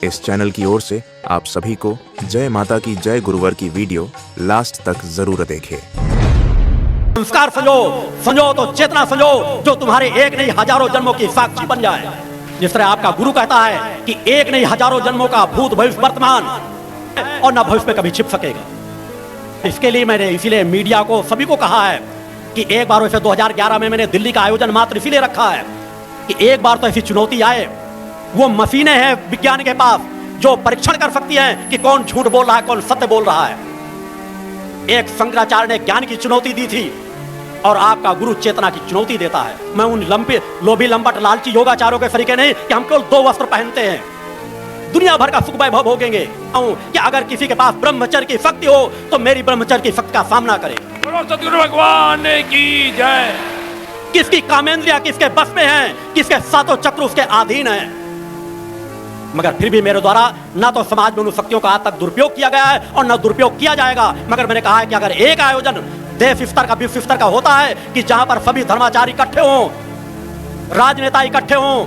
इस चैनल की ओर से आप सभी को जय माता की जय गुरुवर की वीडियो लास्ट तक जरूर देखें। संस्कार संजो तो चेतना संजो जो तुम्हारे एक नहीं हजारों जन्मों की साक्षी बन जाए। जिस तरह आपका गुरु कहता है कि एक नहीं हजारों जन्मों का भूत भविष्य वर्तमान और न भविष्य में कभी छिप सकेगा। इसके लिए मैंने इसीलिए मीडिया को सभी को कहा है कि एक बार वैसे 2011 में मैंने दिल्ली का आयोजन मात्र इसीलिए रखा है कि एक बार तो ऐसी चुनौती आए। वो मशीनें हैं विज्ञान के पास जो परीक्षण कर सकती हैं कि कौन झूठ बोल रहा है कौन सत्य बोल रहा है। एक शंकराचार्य ने ज्ञान की चुनौती दी थी और आपका गुरु चेतना की चुनौती देता है। मैं उन लोभी लंबट लालची योगाचारों के तरीके नहीं कि हम केवल 2 वस्त्र पहनते हैं दुनिया भर का सुख वैभव भोगेंगे कि अगर किसी के पास ब्रह्मचर्य की शक्ति हो तो मेरी ब्रह्मचर्य की शक्ति का सामना करे। सतगुरु भगवान की जय। किसकी कामेंद्रिया किसके बस में है, किसके सातों चक्र उसके अधीन है। मगर फिर भी मेरे द्वारा ना तो समाज में उन शक्तियों का आज तक दुरुपयोग किया गया है और ना दुरुपयोग किया जाएगा। मगर मैंने कहा है कि अगर एक आयोजन देश स्तर का विश्व स्तर का होता है कि जहां पर सभी धर्माचार्य इकट्ठे हों, राजनेता इकट्ठे हों।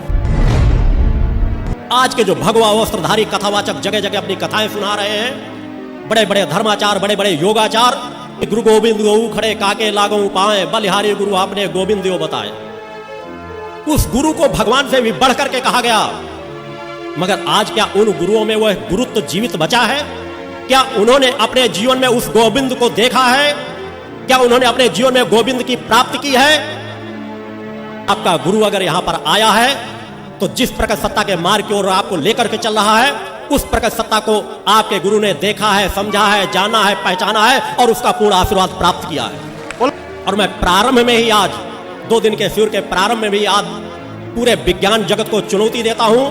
आज के जो भगवा वस्त्रधारी कथावाचक जगह जगह अपनी कथाएं सुना रहे हैं, बड़े बड़े धर्माचार बड़े बड़े योगाचार, गुरु गोविंद गो खड़े काके लागो पाए बलिहारी गुरु आपने गोविंद दियो बताए। उस गुरु को भगवान से भी बढ़ करके कहा गया। मगर आज क्या उन गुरुओं में वह गुरुत्व जीवित बचा है? क्या उन्होंने अपने जीवन में उस गोविंद को देखा है? क्या उन्होंने अपने जीवन में गोविंद की प्राप्ति की है? आपका गुरु अगर यहां पर आया है तो जिस प्रकट सत्ता के मार्ग की ओर आपको लेकर के चल रहा है उस प्रकट सत्ता को आपके गुरु ने देखा है, समझा है, जाना है, पहचाना है और उसका पूर्ण आशीर्वाद प्राप्त किया है। और मैं प्रारंभ में ही आज 2 दिन के शिविर के प्रारंभ में भी आज पूरे विज्ञान जगत को चुनौती देता हूं,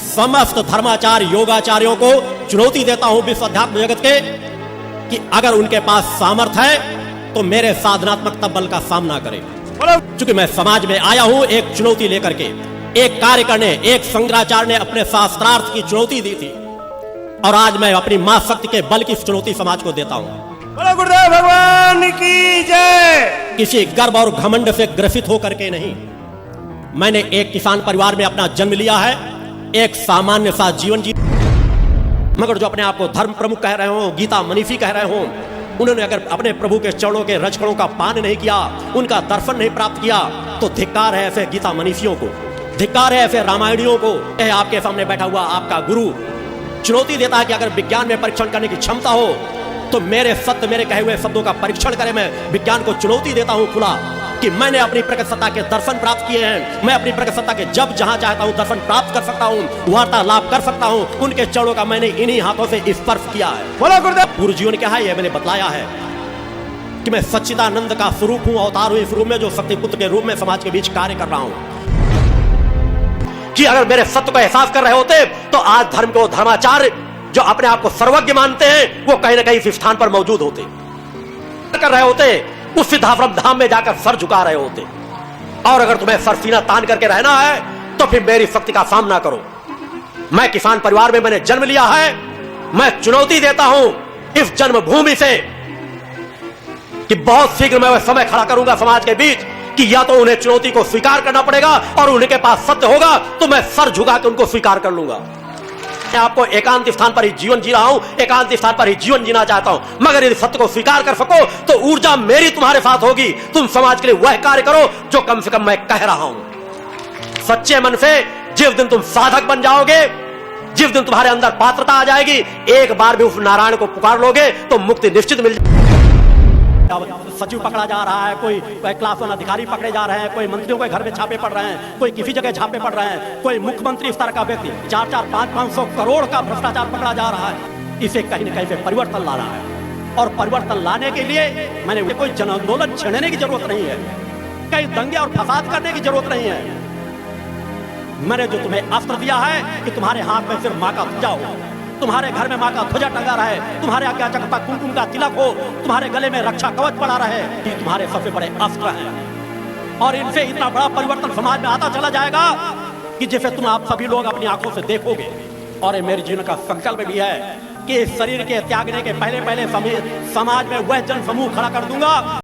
समस्त धर्माचार्य योगाचार्यों को चुनौती देता हूं विश्व अध्यात्म जगत के कि अगर उनके पास सामर्थ्य है तो मेरे साधनात्मक बल का सामना करें। क्योंकि मैं समाज में आया हूं एक चुनौती लेकर के। एक कार्य करने एक शंकराचार्य ने अपने शास्त्रार्थ की चुनौती दी थी और आज मैं अपनी मां शक्ति के बल की चुनौती समाज को देता हूं। बोलो गुरुदेव भगवान की जय। किसी गर्व और घमंड से ग्रसित होकर के नहीं। मैंने एक किसान परिवार में अपना जन्म लिया है, एक सामान्य सा जीवन जी, मगर जो अपने आप को धर्म प्रमुख कह रहे हो, गीता मनीषी कह रहे हो, उन्होंने अगर अपने प्रभु के चरणों के रजकणों का पान नहीं किया, उनका दर्शन नहीं प्राप्त किया तो धिक्कार है ऐसे गीता मनीषियों को, धिक्कार है ऐसे रामायणियों को। आपके सामने बैठा हुआ आपका गुरु चुनौती देता है कि अगर विज्ञान में परीक्षण करने की क्षमता हो तो मेरे सत्य मेरे कहे हुए शब्दों का परीक्षण करें। मैं विज्ञान को चुनौती देता हूं खुला कि मैंने अपनी प्रकट सत्ता के दर्शन प्राप्त किए हैं। मैं अपनी प्रकट सत्ता के जब जहां चाहता हूं दर्शन प्राप्त कर सकता हूं, वार्तालाप कर सकता हूं। उनके चरणों का मैंने इन्हीं हाथों से स्पर्श किया है। बोलो गुरुदेव। गुरु जीवन क्या है यह मैंने बतलाया है कि मैं सच्चिदानंद का स्वरूप हूं, अवतार हूं इस रूप में जो शक्तिपुत्र के रूप में समाज के बीच कार्य कर रहा हूं। कि अगर मेरे सत्य को एहसास कर रहे होते तो आज धर्म को धर्माचार्य जो अपने आप को सर्वज्ञ मानते हैं वो कहीं ना कहीं इस स्थान पर मौजूद होते, कर रहे होते, उस सिद्धाश्रम धाम में जाकर सर झुका रहे होते। और अगर तुम्हें सर सीना तान करके रहना है तो फिर मेरी शक्ति का सामना करो। मैं किसान परिवार में मैंने जन्म लिया है, मैं चुनौती देता हूं इस जन्मभूमि से कि बहुत शीघ्र मैं वह समय खड़ा करूंगा समाज के बीच कि या तो उन्हें चुनौती को स्वीकार करना पड़ेगा और उनके पास सत्य होगा तो मैं सर झुका के उनको स्वीकार कर लूंगा। मैं आपको एकांत स्थान पर ही जीवन जी रहा हूं, एकांत स्थान पर ही जीवन जीना चाहता हूं। मगर यदि सत्य को स्वीकार कर सको तो ऊर्जा मेरी तुम्हारे साथ होगी। तुम समाज के लिए वह कार्य करो जो कम से कम मैं कह रहा हूं। सच्चे मन से जिस दिन तुम साधक बन जाओगे, जिस दिन तुम्हारे अंदर पात्रता आ जाएगी, एक बार भी उस नारायण को पुकार लोगे तो मुक्ति निश्चित मिल जाएगी। सचिव पकड़ा जा रहा है, कोई क्लास 1 अधिकारी पकड़े जा रहे हैं, कोई मंत्रियों के घर में छापे पड़ रहे हैं, कोई किसी जगह छापे पड़ रहे हैं, कोई मुख्यमंत्री स्तर का व्यक्ति 4-4, 500 करोड़ का भ्रष्टाचार पकड़ा जा रहा है। इसे कहीं न कहीं पे परिवर्तन लाना है और परिवर्तन लाने के लिए मैंने कोई जन आंदोलन छेड़ने की जरूरत नहीं है, कहीं दंगे और फसाद करने की जरूरत नहीं है। मैंने जो तुम्हें अस्त्र दिया है कि तुम्हारे हाथ में सिर्फ मां का ध्वजा हो, तुम्हारे घर में मां का ध्वजा टंगा रहे, तुम्हारे आज्ञा चक्र कुमकुम का तिलक हो, तुम्हारे गले में रक्षा कवच पड़ा रहे, ये तुम्हारे सबसे बड़े अस्त्र हैं। और इनसे इतना बड़ा परिवर्तन समाज में आता चला जाएगा कि जिसे तुम आप सभी लोग अपनी आंखों से देखोगे। और ये मेरे जीवन का संकल्प भी है कि शरीर के त्यागने के पहले पहले समाज में वह जन समूह खड़ा कर दूंगा